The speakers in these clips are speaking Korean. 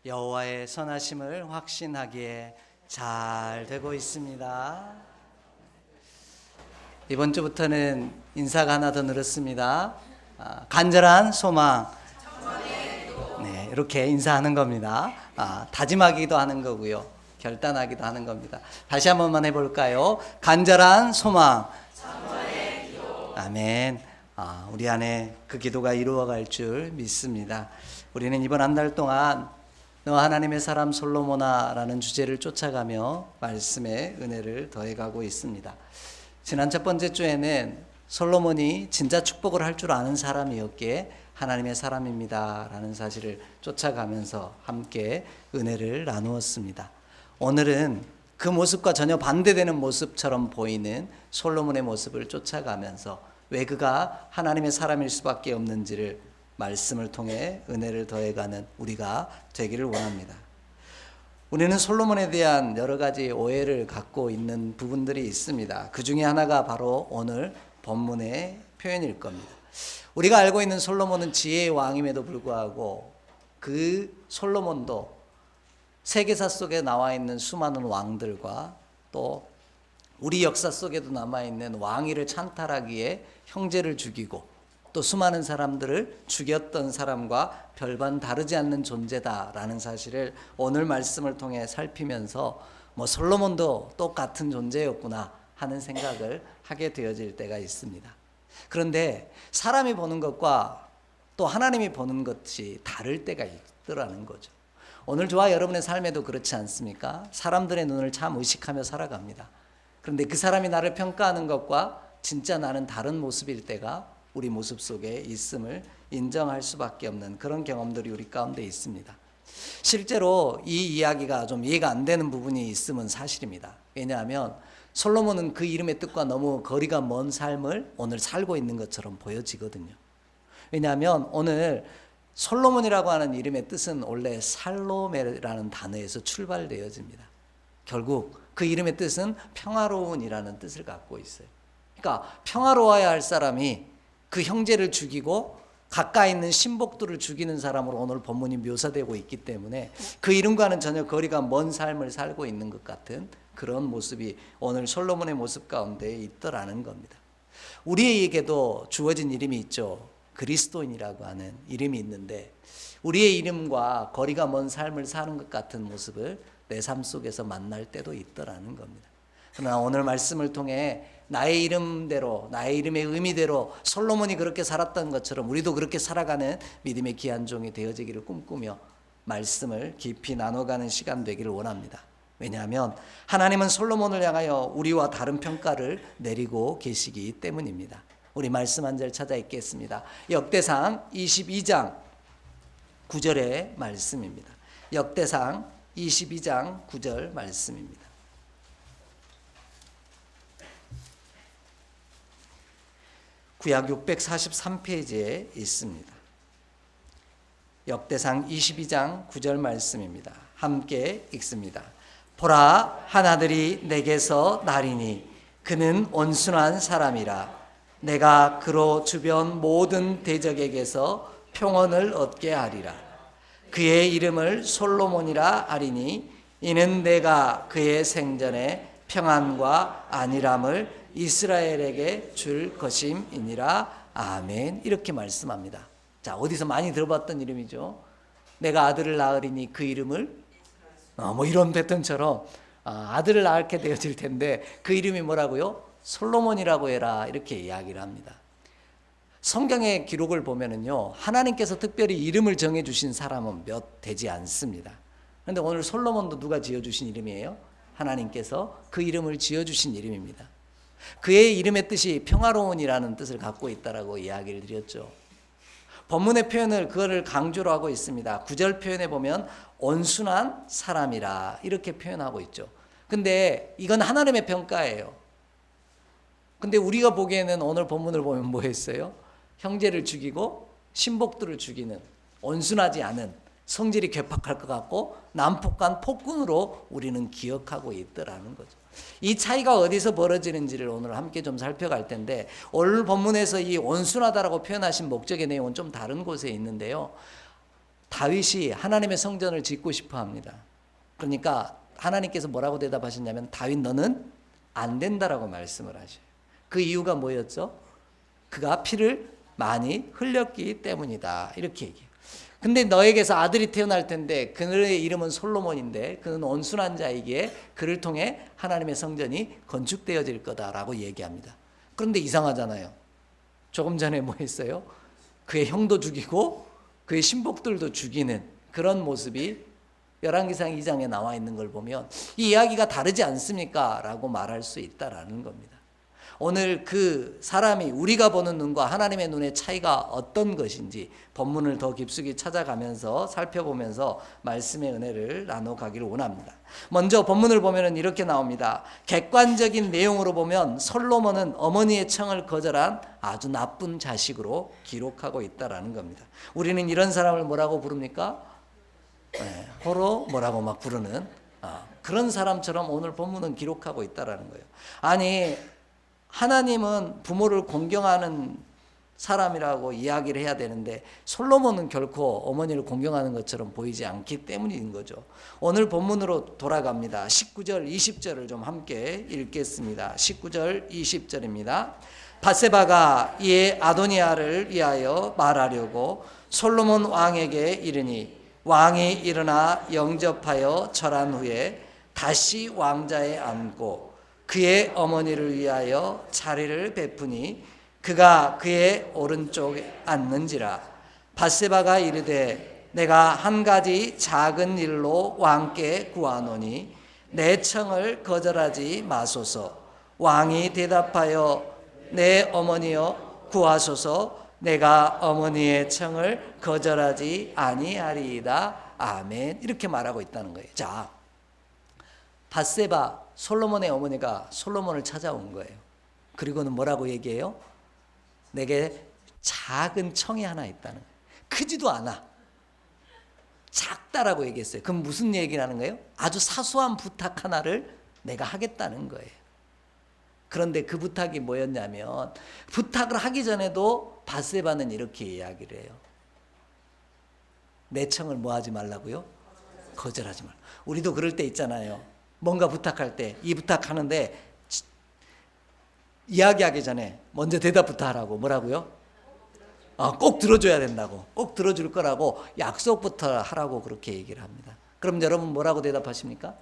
여호와의 선하심을 확신하기에 잘 되고 있습니다. 이번 주부터는 인사가 하나 더 늘었습니다. 간절한 소망. 네, 이렇게 인사하는 겁니다. 다짐하기도 하는 거고요. 결단하기도 하는 겁니다. 다시 한 번만 해볼까요? 간절한 소망. 아멘. 우리 안에 그 기도가 이루어갈 줄 믿습니다. 우리는 이번 한 달 동안 너 하나님의 사람 솔로몬아 라는 주제를 쫓아가며 말씀의 은혜를 더해가고 있습니다. 지난 첫 번째 주에는 솔로몬이 진짜 축복을 할 줄 아는 사람이었기에 하나님의 사람입니다 라는 사실을 쫓아가면서 함께 은혜를 나누었습니다. 오늘은 그 모습과 전혀 반대되는 모습처럼 보이는 솔로몬의 모습을 쫓아가면서 왜 그가 하나님의 사람일 수밖에 없는지를 말씀을 통해 은혜를 더해가는 우리가 되기를 원합니다. 우리는 솔로몬에 대한 여러 가지 오해를 갖고 있는 부분들이 있습니다. 그 중에 하나가 바로 오늘 본문의 표현일 겁니다. 우리가 알고 있는 솔로몬은 지혜의 왕임에도 불구하고 그 솔로몬도 세계사 속에 나와 있는 수많은 왕들과 또 우리 역사 속에도 남아있는 왕위를 찬탈하기에 형제를 죽이고 또 수많은 사람들을 죽였던 사람과 별반 다르지 않는 존재다라는 사실을 오늘 말씀을 통해 살피면서 솔로몬도 똑같은 존재였구나 하는 생각을 하게 되어질 때가 있습니다. 그런데 사람이 보는 것과 또 하나님이 보는 것이 다를 때가 있더라는 거죠. 오늘 저와 여러분의 삶에도 그렇지 않습니까? 사람들의 눈을 참 의식하며 살아갑니다. 그런데 그 사람이 나를 평가하는 것과 진짜 나는 다른 모습일 때가 우리 모습 속에 있음을 인정할 수밖에 없는 그런 경험들이 우리 가운데 있습니다. 실제로 이 이야기가 좀 이해가 안 되는 부분이 있음은 사실입니다. 왜냐하면 솔로몬은 그 이름의 뜻과 너무 거리가 먼 삶을 오늘 살고 있는 것처럼 보여지거든요. 왜냐하면 오늘 솔로몬이라고 하는 이름의 뜻은 원래 살로메라는 단어에서 출발되어집니다. 결국 그 이름의 뜻은 평화로운이라는 뜻을 갖고 있어요. 그러니까 평화로워야 할 사람이 그 형제를 죽이고 가까이 있는 신복들을 죽이는 사람으로 오늘 본문이 묘사되고 있기 때문에 그 이름과는 전혀 거리가 먼 삶을 살고 있는 것 같은 그런 모습이 오늘 솔로몬의 모습 가운데 있더라는 겁니다. 우리에게도 주어진 이름이 있죠. 그리스도인이라고 하는 이름이 있는데 우리의 이름과 거리가 먼 삶을 사는 것 같은 모습을 내 삶 속에서 만날 때도 있더라는 겁니다. 그러나 오늘 말씀을 통해 나의 이름대로 나의 이름의 의미대로 솔로몬이 그렇게 살았던 것처럼 우리도 그렇게 살아가는 믿음의 귀한 종이 되어지기를 꿈꾸며 말씀을 깊이 나눠가는 시간 되기를 원합니다. 왜냐하면 하나님은 솔로몬을 향하여 우리와 다른 평가를 내리고 계시기 때문입니다. 우리 말씀 한 절 찾아 읽겠습니다. 역대상 22장 9절의 말씀입니다. 역대상 22장 9절 말씀입니다. 구약 643페이지에 있습니다. 역대상 22장 9절 말씀입니다. 함께 읽습니다. 보라, 한 아들이 내게서 나리니 그는 온순한 사람이라. 내가 그로 주변 모든 대적에게서 평온을 얻게 하리라. 그의 이름을 솔로몬이라 하리니 이는 내가 그의 생전에 평안과 안일함을 이스라엘에게 줄 것임이니라. 아멘. 이렇게 말씀합니다. 자, 어디서 많이 들어봤던 이름이죠. 내가 아들을 낳으리니 그 이름을 이런 패턴처럼 아들을 낳게 되어질 텐데 그 이름이 뭐라고요? 솔로몬이라고 해라. 이렇게 이야기를 합니다. 성경의 기록을 보면은요, 하나님께서 특별히 이름을 정해주신 사람은 몇 되지 않습니다. 그런데 오늘 솔로몬도 누가 지어주신 이름이에요? 하나님께서 그 이름을 지어주신 이름입니다. 그의 이름의 뜻이 평화로운이라는 뜻을 갖고 있다라고 이야기를 드렸죠. 본문의 표현을 그거를 강조로 하고 있습니다. 9절 표현에 보면 온순한 사람이라 이렇게 표현하고 있죠. 근데 이건 하나님의 평가예요. 근데 우리가 보기에는 오늘 본문을 보면 뭐 했어요? 형제를 죽이고 신복들을 죽이는 온순하지 않은 성질이 괴팍할 것 같고 난폭한 폭군으로 우리는 기억하고 있더라는 거죠. 이 차이가 어디서 벌어지는지를 오늘 함께 좀 살펴갈 텐데 오늘 본문에서 이 온순하다라고 표현하신 목적의 내용은 좀 다른 곳에 있는데요. 다윗이 하나님의 성전을 짓고 싶어 합니다. 그러니까 하나님께서 뭐라고 대답하셨냐면 다윗 너는 안 된다라고 말씀을 하셔요. 그 이유가 뭐였죠? 그가 피를 많이 흘렸기 때문이다. 이렇게 얘기해요. 근데 너에게서 아들이 태어날 텐데 그의 이름은 솔로몬인데 그는 온순한 자이기에 그를 통해 하나님의 성전이 건축되어질 거다라고 얘기합니다. 그런데 이상하잖아요. 조금 전에 뭐 했어요? 그의 형도 죽이고 그의 신복들도 죽이는 그런 모습이 열왕기상 2장에 나와 있는 걸 보면 이 이야기가 다르지 않습니까? 라고 말할 수 있다라는 겁니다. 오늘 그 사람이 우리가 보는 눈과 하나님의 눈의 차이가 어떤 것인지 본문을 더 깊숙이 찾아가면서 살펴보면서 말씀의 은혜를 나눠가기를 원합니다. 먼저 본문을 보면 이렇게 나옵니다. 객관적인 내용으로 보면 솔로몬은 어머니의 청을 거절한 아주 나쁜 자식으로 기록하고 있다라는 겁니다. 우리는 이런 사람을 뭐라고 부릅니까? 호로 뭐라고 막 부르는 그런 사람처럼 오늘 본문은 기록하고 있다라는 거예요. 아니 하나님은 부모를 공경하는 사람이라고 이야기를 해야 되는데 솔로몬은 결코 어머니를 공경하는 것처럼 보이지 않기 때문인 거죠. 오늘 본문으로 돌아갑니다. 19절 20절을 좀 함께 읽겠습니다. 19절 20절입니다. 밧세바가 이에 아도니아를 위하여 말하려고 솔로몬 왕에게 이르니 왕이 일어나 영접하여 절한 후에 다시 왕자에 앉고 그의 어머니를 위하여 자리를 베푸니 그가 그의 오른쪽에 앉는지라. 밧세바가 이르되 내가 한 가지 작은 일로 왕께 구하노니 내 청을 거절하지 마소서. 왕이 대답하여 내 어머니여 구하소서. 내가 어머니의 청을 거절하지 아니하리이다. 아멘. 이렇게 말하고 있다는 거예요. 자, 밧세바 솔로몬의 어머니가 솔로몬을 찾아온 거예요. 그리고는 뭐라고 얘기해요? 내게 작은 청이 하나 있다는 거예요. 크지도 않아. 작다라고 얘기했어요. 그럼 무슨 얘기를 하는 거예요? 아주 사소한 부탁 하나를 내가 하겠다는 거예요. 그런데 그 부탁이 뭐였냐면 부탁을 하기 전에도 밧세바는 이렇게 이야기를 해요. 내 청을 뭐 하지 말라고요? 거절하지 말라. 우리도 그럴 때 있잖아요. 뭔가 부탁할 때 이 부탁하는데 이야기하기 전에 먼저 대답부터 하라고. 뭐라고요? 꼭 들어줘야 된다고. 꼭 들어줄 거라고 약속부터 하라고 그렇게 얘기를 합니다. 그럼 여러분 뭐라고 대답하십니까?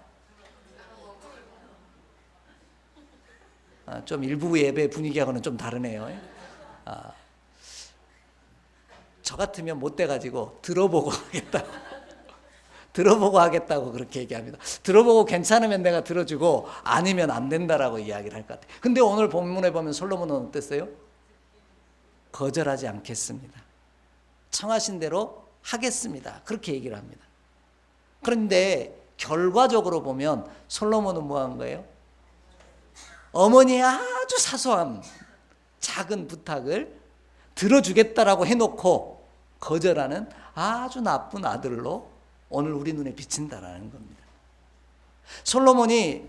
좀 일부 예배 분위기하고는 좀 다르네요. 저 같으면 못 돼가지고 들어보고 하겠다. 들어보고 하겠다고 그렇게 얘기합니다. 들어보고 괜찮으면 내가 들어주고 아니면 안 된다라고 이야기를 할 것 같아요. 근데 오늘 본문에 보면 솔로몬은 어땠어요? 거절하지 않겠습니다. 청하신 대로 하겠습니다. 그렇게 얘기를 합니다. 그런데 결과적으로 보면 솔로몬은 뭐 한 거예요? 어머니의 아주 사소한 작은 부탁을 들어주겠다라고 해놓고 거절하는 아주 나쁜 아들로 오늘 우리 눈에 비친다라는 겁니다. 솔로몬이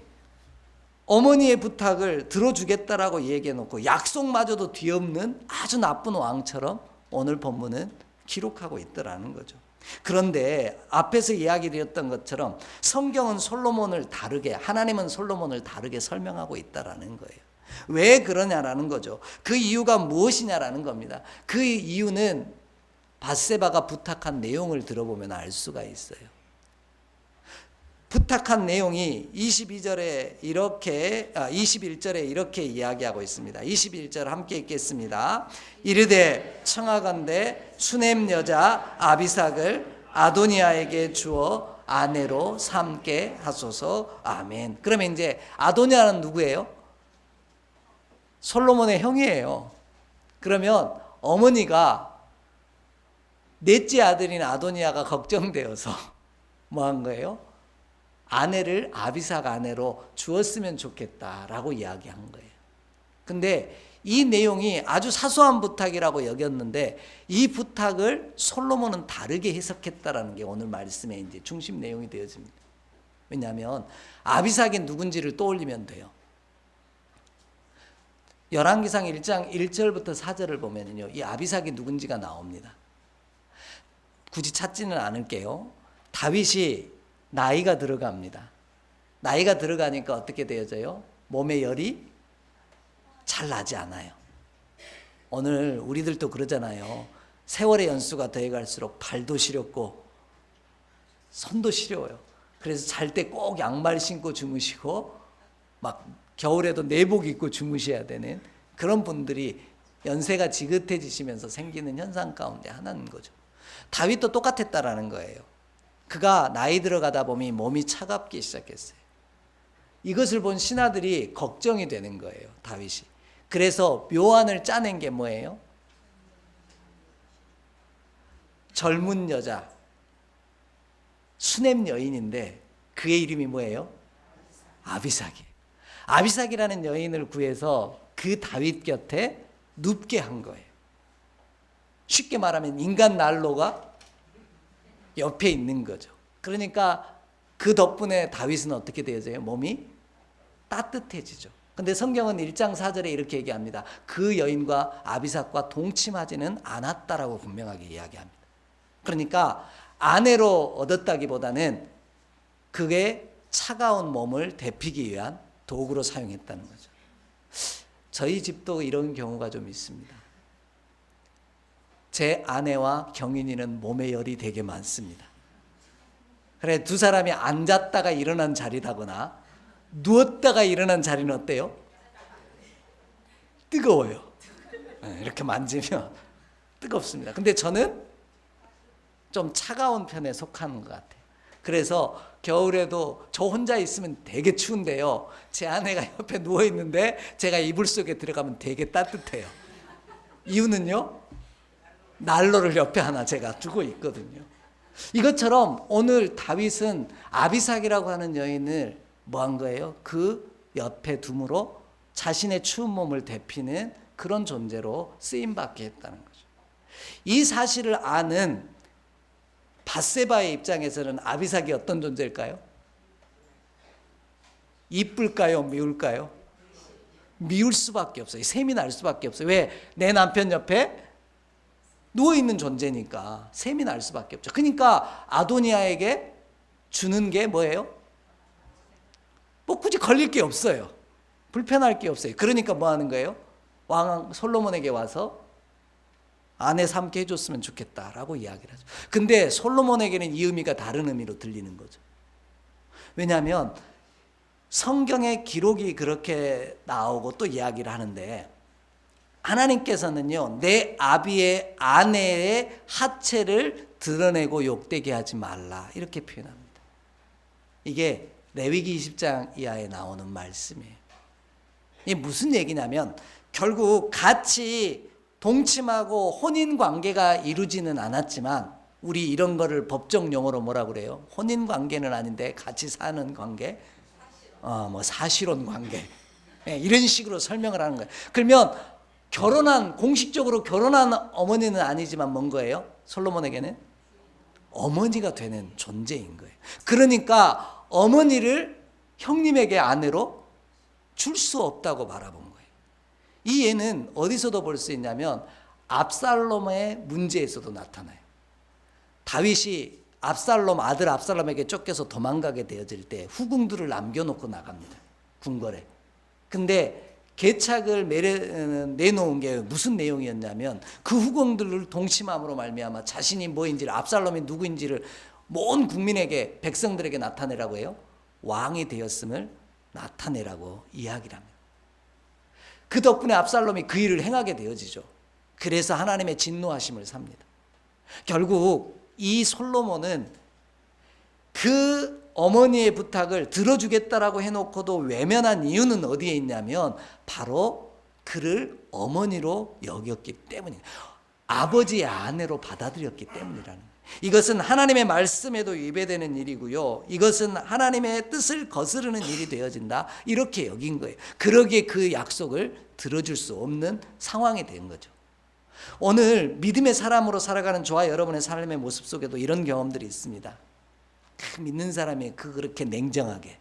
어머니의 부탁을 들어주겠다라고 얘기해놓고 약속마저도 뒤엎는 아주 나쁜 왕처럼 오늘 본문은 기록하고 있더라는 거죠. 그런데 앞에서 이야기드렸던 것처럼 성경은 솔로몬을 다르게, 하나님은 솔로몬을 다르게 설명하고 있다라는 거예요. 왜 그러냐라는 거죠. 그 이유가 무엇이냐라는 겁니다. 그 이유는 밧세바가 부탁한 내용을 들어보면 알 수가 있어요. 부탁한 내용이 22절에 이렇게 21절에 이렇게 이야기하고 있습니다. 21절 함께 읽겠습니다. 이르되 청하건대 수넴 여자 아비삭을 아도니아에게 주어 아내로 삼게 하소서. 아멘. 그러면 이제 아도니아는 누구예요? 솔로몬의 형이에요. 그러면 어머니가 넷째 아들인 아도니아가 걱정되어서 뭐 한 거예요? 아내를 아비삭 아내로 주었으면 좋겠다라고 이야기한 거예요. 근데 이 내용이 아주 사소한 부탁이라고 여겼는데 이 부탁을 솔로몬은 다르게 해석했다라는 게 오늘 말씀의 이제 중심 내용이 되어집니다. 왜냐하면 아비삭이 누군지를 떠올리면 돼요. 열왕기상 1장 1절부터 4절을 보면요, 이 아비삭이 누군지가 나옵니다. 굳이 찾지는 않을게요. 다윗이 나이가 들어갑니다. 나이가 들어가니까 어떻게 되어져요? 몸에 열이 잘 나지 않아요. 오늘 우리들도 그러잖아요. 세월의 연수가 더해갈수록 발도 시렵고 손도 시려워요. 그래서 잘 때 꼭 양말 신고 주무시고 막 겨울에도 내복 입고 주무셔야 되는 그런 분들이 연세가 지긋해지시면서 생기는 현상 가운데 하나인 거죠. 다윗도 똑같았다라는 거예요. 그가 나이 들어가다 보니 몸이 차갑기 시작했어요. 이것을 본 신하들이 걱정이 되는 거예요. 다윗이. 그래서 묘안을 짜낸 게 뭐예요? 젊은 여자, 수냄 여인인데 그의 이름이 뭐예요? 아비삭이. 아비삭이라는 여인을 구해서 그 다윗 곁에 눕게 한 거예요. 쉽게 말하면 인간 난로가 옆에 있는 거죠. 그러니까 그 덕분에 다윗은 어떻게 되어져요? 몸이 따뜻해지죠. 근데 성경은 1장 4절에 이렇게 얘기합니다. 그 여인과 아비삭과 동침하지는 않았다라고 분명하게 이야기합니다. 그러니까 아내로 얻었다기보다는 그의 차가운 몸을 데피기 위한 도구로 사용했다는 거죠. 저희 집도 이런 경우가 좀 있습니다. 제 아내와 경인이는 몸에 열이 되게 많습니다. 그래, 두 사람이 앉았다가 일어난 자리라거나 누웠다가 일어난 자리는 어때요? 뜨거워요. 이렇게 만지면 뜨겁습니다. 근데 저는 좀 차가운 편에 속하는 것 같아요. 그래서 겨울에도 저 혼자 있으면 되게 추운데요. 제 아내가 옆에 누워 있는데 제가 이불 속에 들어가면 되게 따뜻해요. 이유는요? 난로를 옆에 하나 제가 두고 있거든요. 이것처럼 오늘 다윗은 아비삭이라고 하는 여인을 뭐 한 거예요? 그 옆에 둠으로 자신의 추운 몸을 데피는 그런 존재로 쓰임받게 했다는 거죠. 이 사실을 아는 밧세바의 입장에서는 아비삭이 어떤 존재일까요? 이쁠까요? 미울까요? 미울 수밖에 없어요. 셈이 날 수밖에 없어요. 왜? 내 남편 옆에 누워있는 존재니까 셈이 날 수밖에 없죠. 그러니까 아도니아에게 주는 게 뭐예요? 뭐 굳이 걸릴 게 없어요. 불편할 게 없어요. 그러니까 뭐 하는 거예요? 왕 솔로몬에게 와서 아내 삼게 해줬으면 좋겠다라고 이야기를 하죠. 근데 솔로몬에게는 이 의미가 다른 의미로 들리는 거죠. 왜냐하면 성경의 기록이 그렇게 나오고 또 이야기를 하는데 하나님께서는요, 내 아비의 아내의 하체를 드러내고 욕되게 하지 말라 이렇게 표현합니다. 이게 레위기 20장 이하에 나오는 말씀이에요. 이게 무슨 얘기냐면 결국 같이 동침하고 혼인 관계가 이루지는 않았지만 우리 이런 거를 법정 용어로 뭐라 그래요? 혼인 관계는 아닌데 같이 사는 관계, 뭐 사실혼 관계, 이런 식으로 설명을 하는 거예요. 그러면 공식적으로 결혼한 어머니는 아니지만 뭔 거예요? 솔로몬에게는 어머니가 되는 존재인 거예요. 그러니까 어머니를 형님에게 아내로 줄 수 없다고 바라본 거예요. 이 예는 어디서도 볼 수 있냐면 압살롬의 문제에서도 나타나요. 다윗이 아들 압살롬에게 쫓겨서 도망가게 되어질 때 후궁들을 남겨놓고 나갑니다. 궁궐에. 근데 계책을 내놓은 게 무슨 내용이었냐면 그 후궁들을 동침함으로 말미암아 자신이 뭐인지를, 압살롬이 누구인지를 온 국민에게, 백성들에게 나타내라고 해요. 왕이 되었음을 나타내라고 이야기를 합니다. 그 덕분에 압살롬이 그 일을 행하게 되어지죠. 그래서 하나님의 진노하심을 삽니다. 결국 이 솔로몬은 그 어머니의 부탁을 들어주겠다라고 해놓고도 외면한 이유는 어디에 있냐면 바로 그를 어머니로 여겼기 때문이에요. 아버지의 아내로 받아들였기 때문이라는 거예요. 이것은 하나님의 말씀에도 위배되는 일이고요. 이것은 하나님의 뜻을 거스르는 일이 되어진다. 이렇게 여긴 거예요. 그러기에 그 약속을 들어줄 수 없는 상황이 된 거죠. 오늘 믿음의 사람으로 살아가는 저와 여러분의 삶의 모습 속에도 이런 경험들이 있습니다. 믿는 사람이 그렇게 냉정하게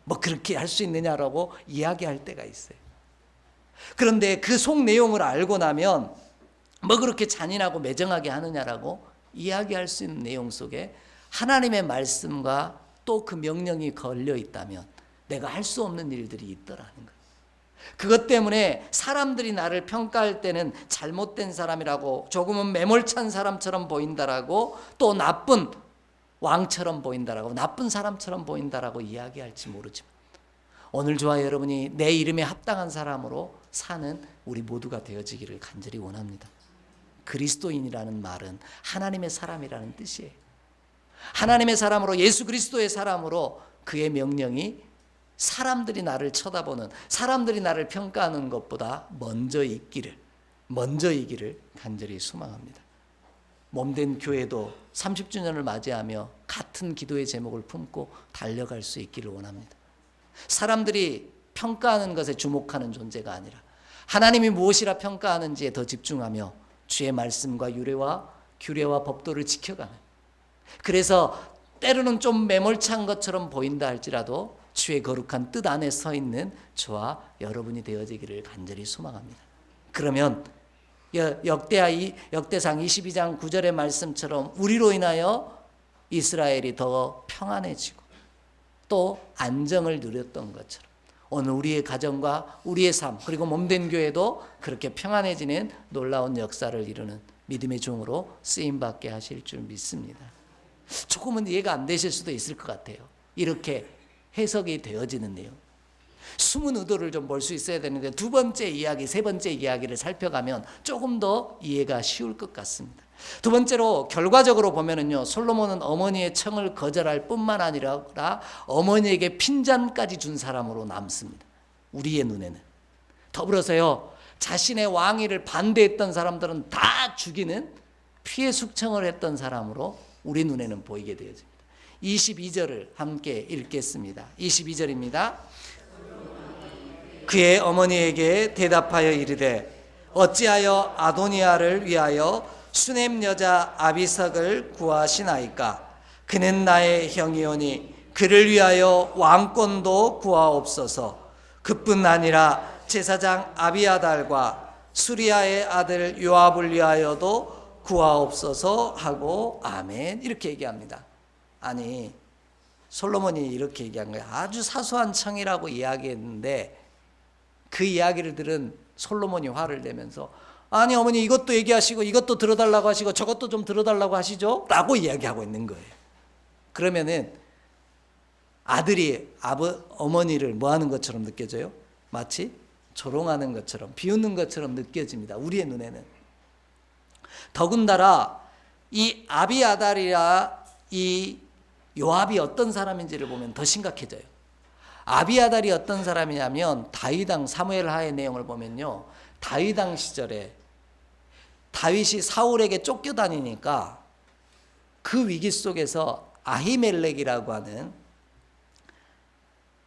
뭐 그렇게 할 수 있느냐라고 이야기할 때가 있어요. 그런데 그 속 내용을 알고 나면 뭐 그렇게 잔인하고 매정하게 하느냐라고 이야기할 수 있는 내용 속에 하나님의 말씀과 또 그 명령이 걸려 있다면 내가 할 수 없는 일들이 있더라는 거예요. 그것 때문에 사람들이 나를 평가할 때는 잘못된 사람이라고, 조금은 매몰찬 사람처럼 보인다라고, 또 나쁜 왕처럼 보인다라고, 나쁜 사람처럼 보인다라고 이야기할지 모르지만 오늘 저와 여러분이 내 이름에 합당한 사람으로 사는 우리 모두가 되어지기를 간절히 원합니다. 그리스도인이라는 말은 하나님의 사람이라는 뜻이에요. 하나님의 사람으로, 예수 그리스도의 사람으로 그의 명령이 사람들이 나를 쳐다보는, 사람들이 나를 평가하는 것보다 먼저 이기를 간절히 소망합니다. 몸된 교회도 30주년을 맞이하며 같은 기도의 제목을 품고 달려갈 수 있기를 원합니다. 사람들이 평가하는 것에 주목하는 존재가 아니라 하나님이 무엇이라 평가하는지에 더 집중하며 주의 말씀과 유례와 규례와 법도를 지켜가는, 그래서 때로는 좀 매몰찬 것처럼 보인다 할지라도 주의 거룩한 뜻 안에 서 있는 저와 여러분이 되어지기를 간절히 소망합니다. 그러면 역대상 22장 9절의 말씀처럼 우리로 인하여 이스라엘이 더 평안해지고 또 안정을 누렸던 것처럼 오늘 우리의 가정과 우리의 삶, 그리고 몸된 교회도 그렇게 평안해지는 놀라운 역사를 이루는 믿음의 종으로 쓰임받게 하실 줄 믿습니다. 조금은 이해가 안 되실 수도 있을 것 같아요. 이렇게 해석이 되어지는 내용, 숨은 의도를 좀 볼 수 있어야 되는데 두 번째 이야기, 세 번째 이야기를 살펴가면 조금 더 이해가 쉬울 것 같습니다. 두 번째로 결과적으로 보면은요, 솔로몬은 어머니의 청을 거절할 뿐만 아니라 어머니에게 핀잔까지 준 사람으로 남습니다. 우리의 눈에는. 더불어서요, 자신의 왕위를 반대했던 사람들은 다 죽이는 피해 숙청을 했던 사람으로 우리 눈에는 보이게 되어집니다. 22절을 함께 읽겠습니다. 22절입니다. 그의 어머니에게 대답하여 이르되 어찌하여 아도니아를 위하여 수넴 여자 아비삭을 구하시나이까? 그는 나의 형이오니 그를 위하여 왕권도 구하옵소서. 그뿐 아니라 제사장 아비아달과 수리아의 아들 요압을 위하여도 구하옵소서 하고 아멘, 이렇게 얘기합니다. 아니, 솔로몬이 이렇게 얘기한 거예요. 아주 사소한 청이라고 이야기했는데 그 이야기를 들은 솔로몬이 화를 내면서 아니 어머니 이것도 얘기하시고 이것도 들어달라고 하시고 저것도 좀 들어달라고 하시죠? 라고 이야기하고 있는 거예요. 그러면은 아들이 어머니를 뭐 하는 것처럼 느껴져요? 마치 조롱하는 것처럼, 비웃는 것처럼 느껴집니다. 우리의 눈에는. 더군다나 이 아비아달이라 이 요압이 어떤 사람인지를 보면 더 심각해져요. 아비아달이 어떤 사람이냐면 다윗왕 사무엘 하의 내용을 보면요, 다윗왕 시절에 다윗이 사울에게 쫓겨다니니까 그 위기 속에서 아히멜렉이라고 하는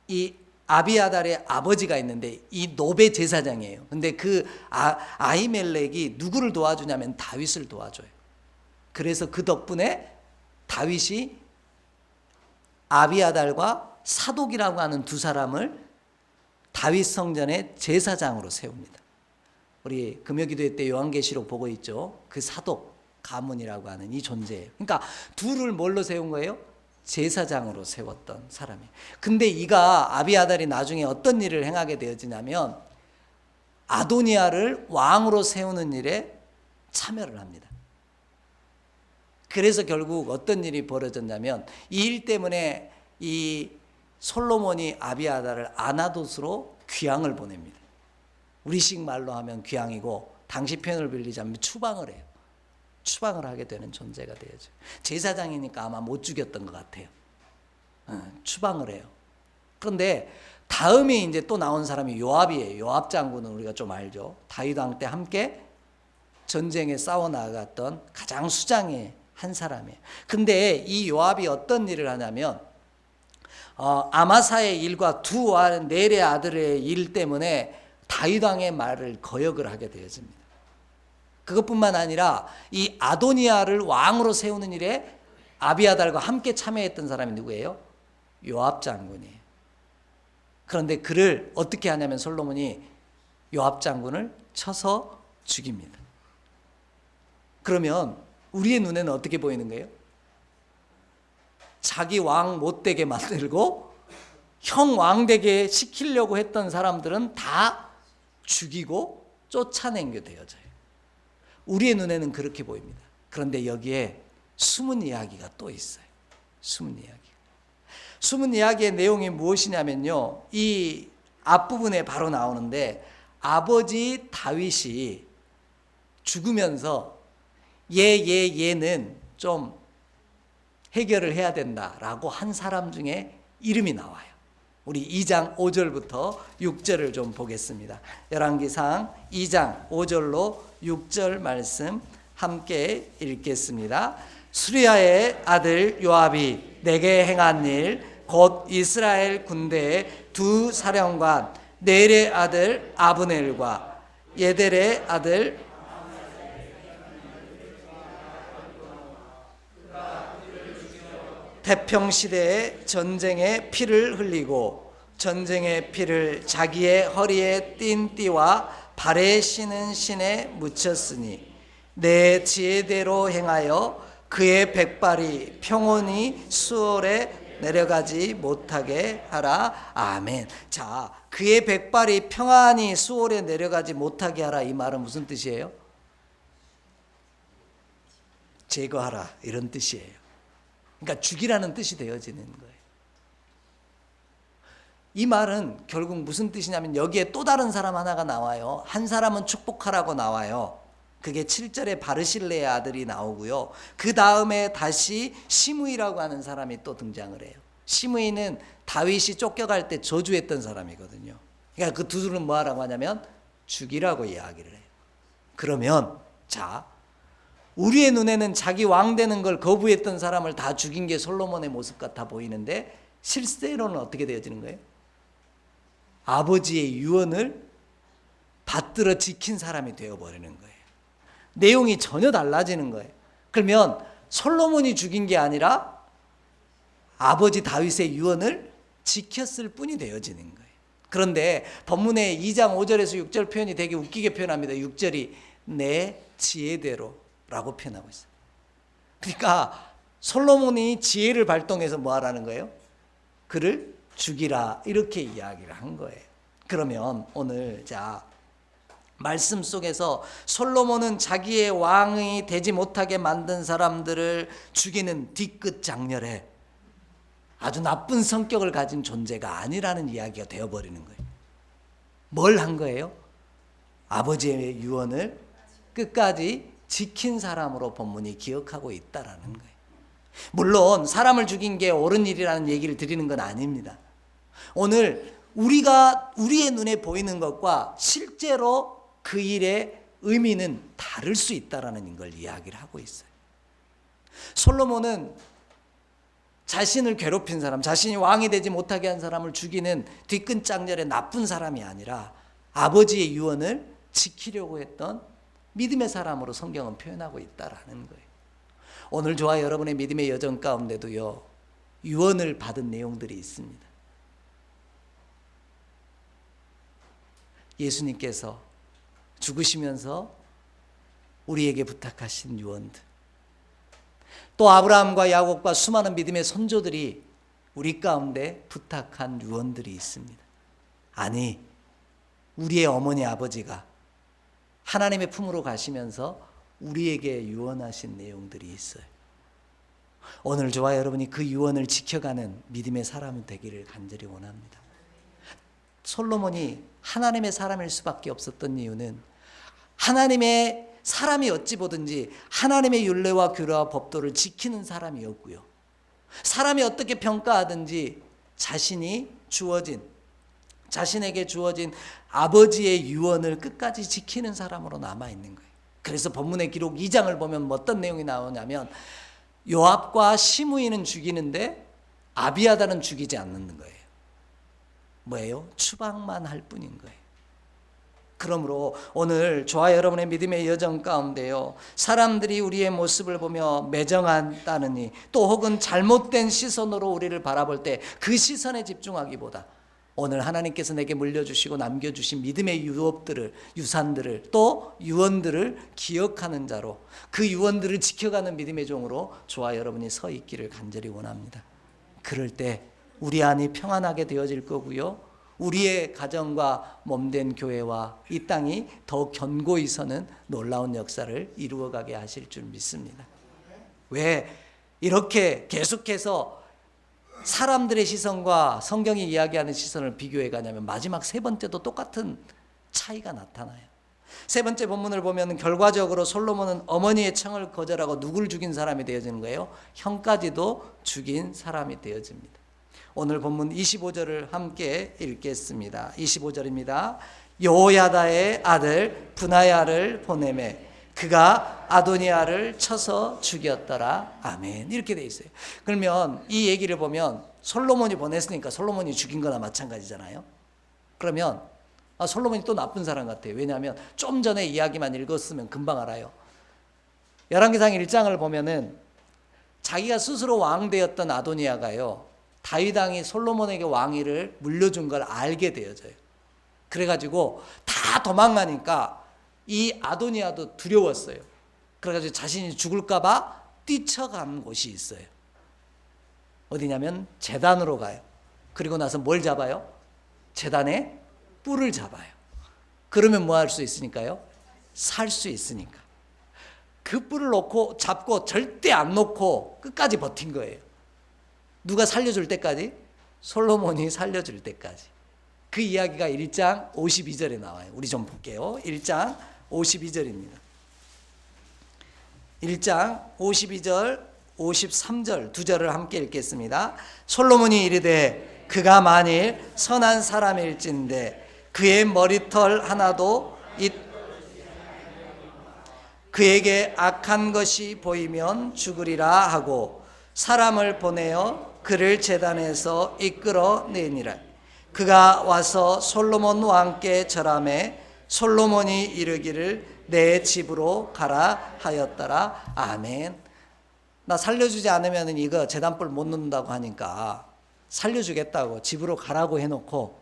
이 아비아달의 아버지가 있는데 이 노베 제사장이에요. 근데 그 아히멜렉이 누구를 도와주냐면 다윗을 도와줘요. 그래서 그 덕분에 다윗이 아비아달과 사독이라고 하는 두 사람을 다윗 성전의 제사장으로 세웁니다. 우리 금요기도회 때 요한계시록 보고 있죠. 그 사독 가문이라고 하는 이 존재예요. 그러니까 둘을 뭘로 세운 거예요? 제사장으로 세웠던 사람이에요. 근데 이가 아비아달이 나중에 어떤 일을 행하게 되어지냐면 아도니아를 왕으로 세우는 일에 참여를 합니다. 그래서 결국 어떤 일이 벌어졌냐면 이 일 때문에 이 솔로몬이 아비아달을 아나돗으로 귀향을 보냅니다. 우리식 말로 하면 귀향이고 당시 표현을 빌리자면 추방을 해요. 추방을 하게 되는 존재가 되어죠. 제사장이니까 아마 못 죽였던 것 같아요. 추방을 해요. 그런데 다음에 이제 또 나온 사람이 요압이에요. 요압 장군은 우리가 좀 알죠. 다윗 왕 때 함께 전쟁에 싸워 나갔던 가장 수장의 한 사람이에요. 근데 이 요압이 어떤 일을 하냐면 아마사의 일과 두 넬의 아들의 일 때문에 다윗 왕의 말을 거역을 하게 되어집니다. 그것뿐만 아니라 이 아도니아를 왕으로 세우는 일에 아비아달과 함께 참여했던 사람이 누구예요? 요압 장군이에요. 그런데 그를 어떻게 하냐면 솔로몬이 요압 장군을 쳐서 죽입니다. 그러면 우리의 눈에는 어떻게 보이는 거예요? 자기 왕 못되게 만들고 형 왕되게 시키려고 했던 사람들은 다 죽이고 쫓아낸 게 되어져요. 우리의 눈에는 그렇게 보입니다. 그런데 여기에 숨은 이야기가 또 있어요. 숨은 이야기의 내용이 무엇이냐면요, 이 앞부분에 바로 나오는데, 아버지 다윗이 죽으면서 얘는 좀 해결을 해야 된다라고 한 사람 중에 이름이 나와요. 우리 2장 5절부터 6절을 좀 보겠습니다. 열왕기상 2장 5절로 6절 말씀 함께 읽겠습니다. 수리야의 아들 요압이 내게 행한 일 곧 이스라엘 군대의 두 사령관 넬의 아들 아브넬과 예델의 아들 태평시대의 전쟁의 피를 흘리고 전쟁의 피를 자기의 허리에 띤 띠와 발에 신은 신에 묻혔으니 내 지혜대로 행하여 그의 백발이 평온히 수월에 내려가지 못하게 하라. 아멘. 자, 그의 백발이 평안히 수월에 내려가지 못하게 하라. 이 말은 무슨 뜻이에요? 제거하라, 이런 뜻이에요. 그러니까 죽이라는 뜻이 되어지는 거예요. 이 말은 결국 무슨 뜻이냐면, 여기에 또 다른 사람 하나가 나와요. 한 사람은 축복하라고 나와요. 그게 7절에 바르실레의 아들이 나오고요. 그 다음에 다시 시므이라고 하는 사람이 또 등장을 해요. 시므이는 다윗이 쫓겨갈 때 저주했던 사람이거든요. 그러니까 그 두 둘은 뭐 하라고 하냐면 죽이라고 이야기를 해요. 그러면 자, 우리의 눈에는 자기 왕 되는 걸 거부했던 사람을 다 죽인 게 솔로몬의 모습 같아 보이는데, 실제로는 어떻게 되어지는 거예요? 아버지의 유언을 받들어 지킨 사람이 되어버리는 거예요. 내용이 전혀 달라지는 거예요. 그러면 솔로몬이 죽인 게 아니라 아버지 다윗의 유언을 지켰을 뿐이 되어지는 거예요. 그런데 본문의 2장 5절에서 6절 표현이 되게 웃기게 표현합니다. 6절이 내 지혜대로 라고 표현하고 있어요. 그러니까 솔로몬이 지혜를 발동해서 뭐 하라는 거예요? 그를 죽이라, 이렇게 이야기를 한 거예요. 그러면 오늘 자, 말씀 속에서 솔로몬은 자기의 왕이 되지 못하게 만든 사람들을 죽이는 뒤끝 장렬에 아주 나쁜 성격을 가진 존재가 아니라는 이야기가 되어버리는 거예요. 뭘 한 거예요? 아버지의 유언을 끝까지 지킨 사람으로 본문이 기억하고 있다라는 거예요. 물론 사람을 죽인 게 옳은 일이라는 얘기를 드리는 건 아닙니다. 오늘 우리의 눈에 보이는 것과 실제로 그 일의 의미는 다를 수 있다라는 걸 이야기를 하고 있어요. 솔로몬은 자신을 괴롭힌 사람, 자신이 왕이 되지 못하게 한 사람을 죽이는 뒤끈장렬의 나쁜 사람이 아니라 아버지의 유언을 지키려고 했던 믿음의 사람으로 성경은 표현하고 있다라는 거예요. 오늘 저와 여러분의 믿음의 여정 가운데도요, 유언을 받은 내용들이 있습니다. 예수님께서 죽으시면서 우리에게 부탁하신 유언들, 또 아브라함과 야곱과 수많은 믿음의 선조들이 우리 가운데 부탁한 유언들이 있습니다. 아니, 우리의 어머니 아버지가 하나님의 품으로 가시면서 우리에게 유언하신 내용들이 있어요. 오늘 저와 여러분이 그 유언을 지켜가는 믿음의 사람이 되기를 간절히 원합니다. 솔로몬이 하나님의 사람일 수밖에 없었던 이유는 하나님의 사람이 어찌 보든지 하나님의 율례와 규례와 법도를 지키는 사람이었고요, 사람이 어떻게 평가하든지 자신에게 주어진 아버지의 유언을 끝까지 지키는 사람으로 남아있는 거예요. 그래서 본문의 기록 2장을 보면 어떤 내용이 나오냐면, 요압과 시므이는 죽이는데 아비아달은 죽이지 않는 거예요. 뭐예요? 추방만 할 뿐인 거예요. 그러므로 오늘 저와 여러분의 믿음의 여정 가운데요, 사람들이 우리의 모습을 보며 매정한다느니 또 혹은 잘못된 시선으로 우리를 바라볼 때 그 시선에 집중하기보다 오늘 하나님께서 내게 물려주시고 남겨주신 믿음의 유산들을 또 유언들을 기억하는 자로, 그 유언들을 지켜가는 믿음의 종으로 저와 여러분이 서 있기를 간절히 원합니다. 그럴 때 우리 안이 평안하게 되어질 거고요, 우리의 가정과 몸된 교회와 이 땅이 더 견고히 서는 놀라운 역사를 이루어가게 하실 줄 믿습니다. 왜 이렇게 계속해서 사람들의 시선과 성경이 이야기하는 시선을 비교해 가냐면 마지막 세 번째도 똑같은 차이가 나타나요. 세 번째 본문을 보면 결과적으로 솔로몬은 어머니의 청을 거절하고 누구를 죽인 사람이 되어지는 거예요? 형까지도 죽인 사람이 되어집니다. 오늘 본문 25절을 함께 읽겠습니다. 25절입니다. 여호야다의 아들 브나야를 보내매 그가 아도니아를 쳐서 죽였더라. 아멘. 이렇게 돼 있어요. 그러면 이 얘기를 보면 솔로몬이 보냈으니까 솔로몬이 죽인 거나 마찬가지잖아요. 그러면 솔로몬이 또 나쁜 사람 같아요. 왜냐하면 좀 전에 이야기만 읽었으면 금방 알아요. 열왕기상 1장을 보면은 자기가 스스로 왕 되었던 아도니아가요, 다윗 왕이 솔로몬에게 왕위를 물려준 걸 알게 되어져요. 그래가지고 다 도망가니까 이 아도니아도 두려웠어요. 그래가지고 자신이 죽을까봐 뛰쳐간 곳이 있어요. 어디냐면 제단으로 가요. 그리고 나서 뭘 잡아요? 제단에 뿔을 잡아요. 그러면 뭐 할 수 있으니까요? 살 수 있으니까. 그 뿔을 잡고 절대 안 놓고 끝까지 버틴 거예요. 누가 살려줄 때까지? 솔로몬이 살려줄 때까지. 그 이야기가 1장 52절에 나와요. 우리 좀 볼게요. 1장 52절입니다. 1장 52절, 53절 두 절을 함께 읽겠습니다. 솔로몬이 이르되 그가 만일 선한 사람일진데 그의 머리털 하나도 그에게 악한 것이 보이면 죽으리라 하고 사람을 보내어 그를 제단에서 이끌어내니라. 그가 와서 솔로몬 왕께 절하매 솔로몬이 이르기를 내 집으로 가라 하였더라. 아멘. 나 살려주지 않으면 이거 제단불 못 놓는다고 하니까 살려주겠다고 집으로 가라고 해놓고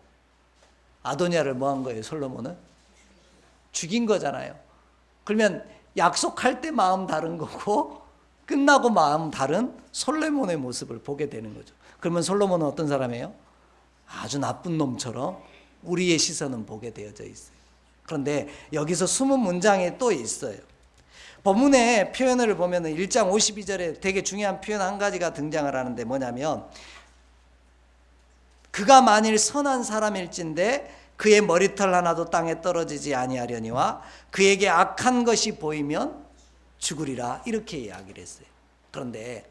아도니아를 뭐 한 거예요? 솔로몬은 죽인 거잖아요. 그러면 약속할 때 마음 다른 거고 끝나고 마음 다른 솔로몬의 모습을 보게 되는 거죠. 그러면 솔로몬은 어떤 사람이에요? 아주 나쁜 놈처럼 우리의 시선은 보게 되어져 있어요. 그런데 여기서 숨은 문장이 또 있어요. 본문의 표현을 보면 1장 52절에 되게 중요한 표현 한 가지가 등장을 하는데 뭐냐면 그가 만일 선한 사람일진데 그의 머리털 하나도 땅에 떨어지지 아니하려니와 그에게 악한 것이 보이면 죽으리라, 이렇게 이야기를 했어요. 그런데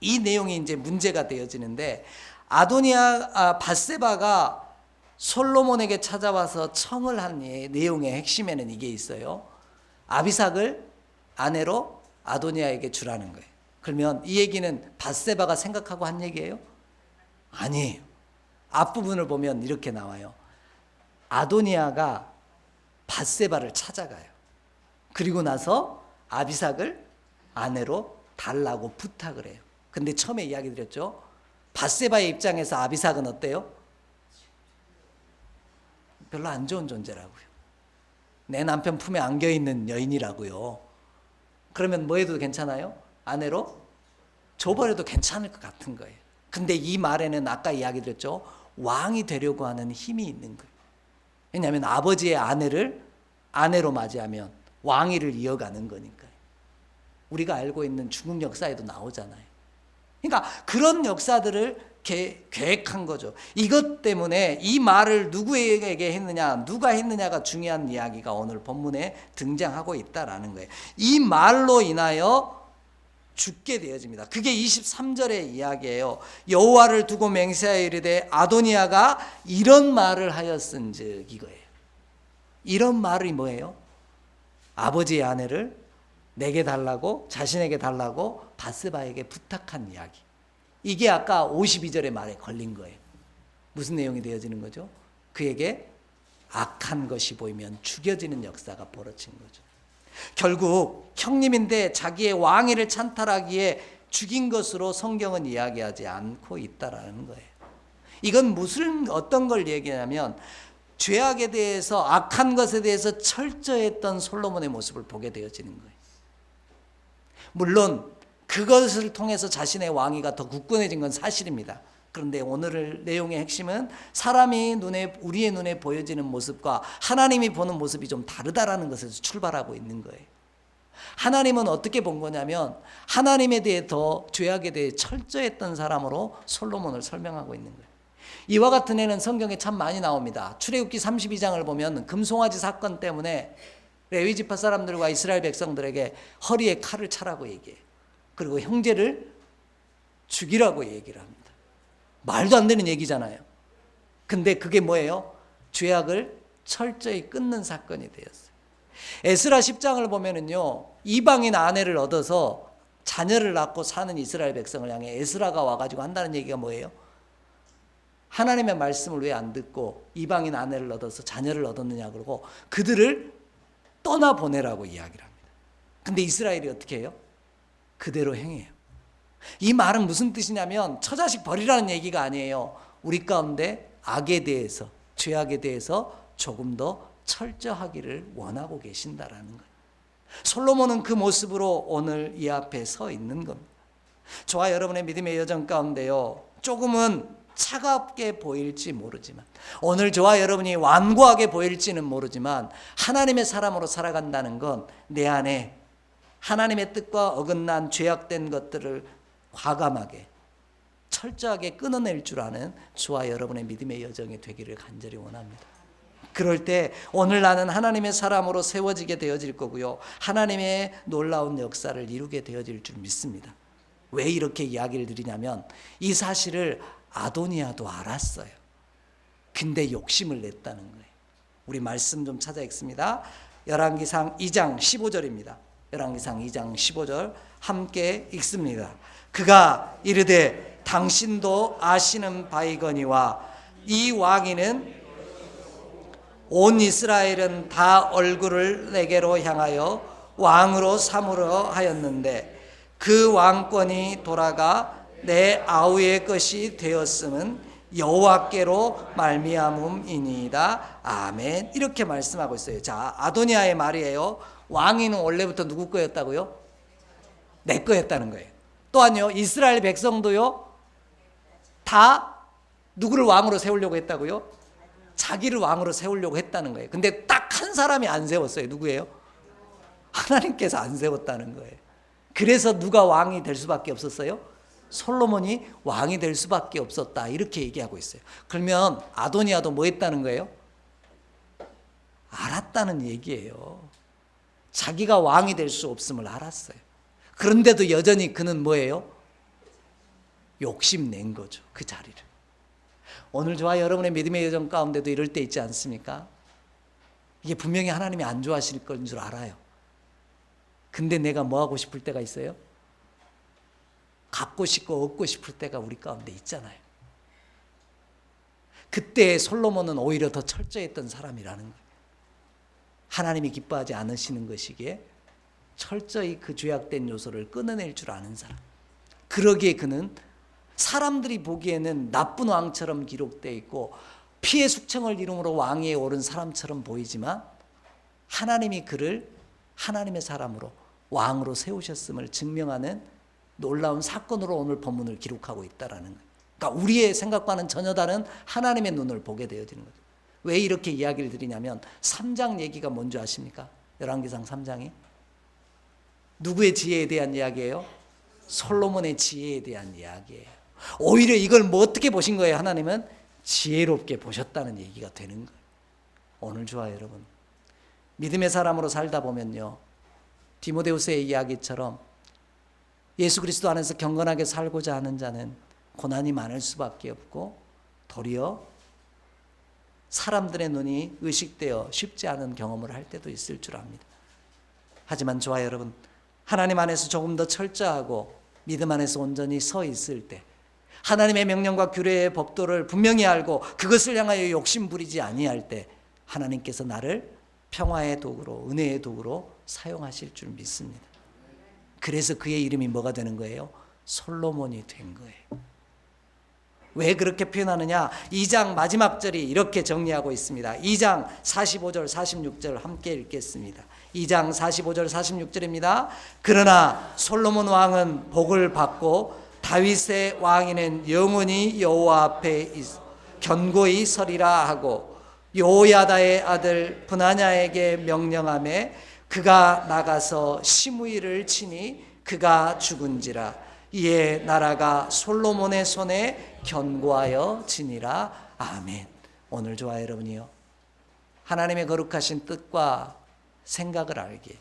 이 내용이 이제 문제가 되어지는데 밧세바가 솔로몬에게 찾아와서 청을 한 내용의 핵심에는 이게 있어요. 아비삭을 아내로 아도니아에게 주라는 거예요. 그러면 이 얘기는 밧세바가 생각하고 한 얘기예요? 아니에요. 앞부분을 보면 이렇게 나와요. 아도니아가 밧세바를 찾아가요. 그리고 나서 아비삭을 아내로 달라고 부탁을 해요. 근데 처음에 이야기 드렸죠. 밧세바의 입장에서 아비삭은 어때요? 별로 안 좋은 존재라고요. 내 남편 품에 안겨있는 여인이라고요. 그러면 뭐 해도 괜찮아요? 아내로 줘버려도 괜찮을 것 같은 거예요. 근데 이 말에는 아까 이야기 드렸죠. 왕이 되려고 하는 힘이 있는 거예요. 왜냐하면 아버지의 아내를 아내로 맞이하면 왕위를 이어가는 거니까요. 우리가 알고 있는 중국 역사에도 나오잖아요. 그러니까 그런 역사들을 계획한 거죠. 이것 때문에 이 말을 누구에게 했느냐, 누가 했느냐가 중요한 이야기가 오늘 본문에 등장하고 있다라는 거예요. 이 말로 인하여 죽게 되어집니다. 그게 23절의 이야기예요. 여호와를 두고 맹세하여 이르되 아도니아가 이런 말을 하였은즉, 이거예요. 이런 말이 뭐예요? 아버지의 아내를 내게 달라고, 자신에게 달라고 밧세바에게 부탁한 이야기. 이게 아까 52절의 말에 걸린 거예요. 무슨 내용이 되어지는 거죠? 그에게 악한 것이 보이면 죽여지는 역사가 벌어진 거죠. 결국 형님인데 자기의 왕위를 찬탈하기에 죽인 것으로 성경은 이야기하지 않고 있다라는 거예요. 이건 무슨 어떤 걸 얘기하냐면 죄악에 대해서 악한 것에 대해서 철저했던 솔로몬의 모습을 보게 되어지는 거예요. 물론 그것을 통해서 자신의 왕위가 더 굳건해진 건 사실입니다. 그런데 오늘 내용의 핵심은 사람이 우리의 눈에 보여지는 모습과 하나님이 보는 모습이 좀 다르다라는 것에서 출발하고 있는 거예요. 하나님은 어떻게 본 거냐면 하나님에 대해 더 죄악에 대해 철저했던 사람으로 솔로몬을 설명하고 있는 거예요. 이와 같은 애는 성경에 참 많이 나옵니다. 출애굽기 32장을 보면 금송아지 사건 때문에 레위 지파 사람들과 이스라엘 백성들에게 허리에 칼을 차라고 얘기해요. 그리고 형제를 죽이라고 얘기를 합니다. 말도 안 되는 얘기잖아요. 근데 그게 뭐예요? 죄악을 철저히 끊는 사건이 되었어요. 에스라 10장을 보면은요, 이방인 아내를 얻어서 자녀를 낳고 사는 이스라엘 백성을 향해 에스라가 와가지고 한다는 얘기가 뭐예요? 하나님의 말씀을 왜 안 듣고 이방인 아내를 얻어서 자녀를 얻었느냐 그러고 그들을 떠나보내라고 이야기를 합니다. 근데 이스라엘이 어떻게 해요? 그대로 행해요. 이 말은 무슨 뜻이냐면 처자식 버리라는 얘기가 아니에요. 우리 가운데 악에 대해서, 죄악에 대해서 조금 더 철저하기를 원하고 계신다라는 거예요. 솔로몬은 그 모습으로 오늘 이 앞에 서 있는 겁니다. 저와 여러분의 믿음의 여정 가운데요, 조금은 차갑게 보일지 모르지만, 오늘 저와 여러분이 완고하게 보일지는 모르지만 하나님의 사람으로 살아간다는 건 내 안에 하나님의 뜻과 어긋난 죄악된 것들을 과감하게 철저하게 끊어낼 줄 아는 저와 여러분의 믿음의 여정이 되기를 간절히 원합니다. 그럴 때 오늘 나는 하나님의 사람으로 세워지게 되어질 거고요, 하나님의 놀라운 역사를 이루게 되어질 줄 믿습니다. 왜 이렇게 이야기를 드리냐면 이 사실을 아도니아도 알았어요. 근데 욕심을 냈다는 거예요. 우리 말씀 좀 찾아 읽습니다. 열왕기상 2장 15절입니다. 열왕기상 2장 15절 함께 읽습니다. 그가 이르되 당신도 아시는 바이거니와 이 왕위는 온 이스라엘은 다 얼굴을 내게로 향하여 왕으로 삼으려 하였는데 그 왕권이 돌아가 내 아우의 것이 되었음은 여호와께로 말미암음이니이다. 아멘. 이렇게 말씀하고 있어요. 자, 아도니아의 말이에요. 왕위는 원래부터 누구 거였다고요? 내 거였다는 거예요. 또한요, 이스라엘 백성도요, 다 누구를 왕으로 세우려고 했다고요? 자기를 왕으로 세우려고 했다는 거예요. 근데 딱 한 사람이 안 세웠어요. 누구예요? 하나님께서 안 세웠다는 거예요. 그래서 누가 왕이 될 수밖에 없었어요? 솔로몬이 왕이 될 수밖에 없었다. 이렇게 얘기하고 있어요. 그러면 아도니아도 뭐 했다는 거예요? 알았다는 얘기예요. 자기가 왕이 될 수 없음을 알았어요. 그런데도 여전히 그는 뭐예요? 욕심낸 거죠. 그 자리를. 오늘 저와 여러분의 믿음의 여정 가운데도 이럴 때 있지 않습니까? 이게 분명히 하나님이 안 좋아하실 건 줄 알아요. 근데 내가 뭐 하고 싶을 때가 있어요? 갖고 싶고 얻고 싶을 때가 우리 가운데 있잖아요. 그때 솔로몬은 오히려 더 철저했던 사람이라는 거예요. 하나님이 기뻐하지 않으시는 것이기에 철저히 그 죄악된 요소를 끊어낼 줄 아는 사람. 그러기에 그는 사람들이 보기에는 나쁜 왕처럼 기록되어 있고 피해 숙청을 이름으로 왕위에 오른 사람처럼 보이지만 하나님이 그를 하나님의 사람으로 왕으로 세우셨음을 증명하는 놀라운 사건으로 오늘 본문을 기록하고 있다는 거예요. 그러니까 우리의 생각과는 전혀 다른 하나님의 눈을 보게 되어지는 거죠. 왜 이렇게 이야기를 드리냐면 3장 얘기가 뭔지 아십니까? 열왕기상 3장이 누구의 지혜에 대한 이야기예요? 솔로몬의 지혜에 대한 이야기예요. 오히려 이걸 뭐 어떻게 보신 거예요? 하나님은 지혜롭게 보셨다는 얘기가 되는 거예요. 오늘 저와 여러분 믿음의 사람으로 살다 보면요, 디모데후서의 이야기처럼 예수 그리스도 안에서 경건하게 살고자 하는 자는 고난이 많을 수밖에 없고 도리어 사람들의 눈이 의식되어 쉽지 않은 경험을 할 때도 있을 줄 압니다. 하지만 저와 여러분 하나님 안에서 조금 더 철저하고 믿음 안에서 온전히 서 있을 때 하나님의 명령과 규례의 법도를 분명히 알고 그것을 향하여 욕심 부리지 아니할 때 하나님께서 나를 평화의 도구로 은혜의 도구로 사용하실 줄 믿습니다. 그래서 그의 이름이 뭐가 되는 거예요? 솔로몬이 된 거예요. 왜 그렇게 표현하느냐? 2장 마지막 절이 이렇게 정리하고 있습니다. 2장 45절 46절 함께 읽겠습니다. 2장 45절 46절입니다. 그러나 솔로몬 왕은 복을 받고 다윗의 왕위는 영원히 여호와 앞에 견고히 서리라 하고 요야다의 아들 브나냐에게 명령하매 그가 나가서 시므이를 치니 그가 죽은지라. 이에 나라가 솔로몬의 손에 견고하여 지니라. 아멘. 오늘 저와 여러분이요, 하나님의 거룩하신 뜻과 생각을 알기에,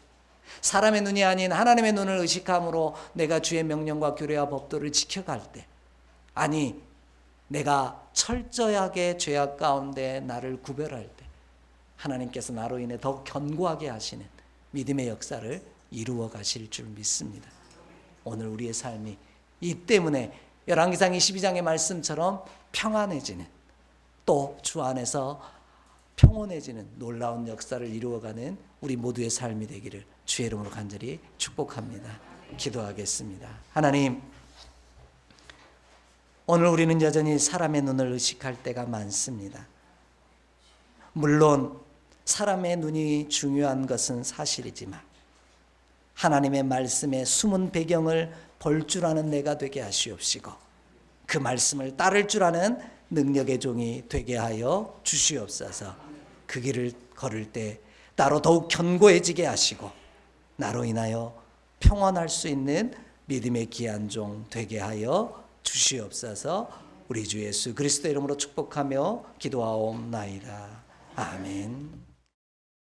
사람의 눈이 아닌 하나님의 눈을 의식함으로 내가 주의 명령과 규례와 법도를 지켜갈 때, 아니 내가 철저하게 죄악 가운데 나를 구별할 때 하나님께서 나로 인해 더욱 견고하게 하시는 믿음의 역사를 이루어 가실 줄 믿습니다. 오늘 우리의 삶이 이 때문에 열왕기상 22장의 말씀처럼 평안해지는, 또 주 안에서 평온해지는 놀라운 역사를 이루어가는 우리 모두의 삶이 되기를 주의 이름으로 간절히 축복합니다. 기도하겠습니다. 하나님, 오늘 우리는 여전히 사람의 눈을 의식할 때가 많습니다. 물론 사람의 눈이 중요한 것은 사실이지만 하나님의 말씀의 숨은 배경을 볼 줄 아는 내가 되게 하시옵시고 그 말씀을 따를 줄 아는 능력의 종이 되게 하여 주시옵소서. 그 길을 걸을 때 나로 더욱 견고해지게 하시고 나로 인하여 평안할 수 있는 믿음의 귀한 종 되게 하여 주시옵소서. 우리 주 예수 그리스도 이름으로 축복하며 기도하옵나이다. 아멘.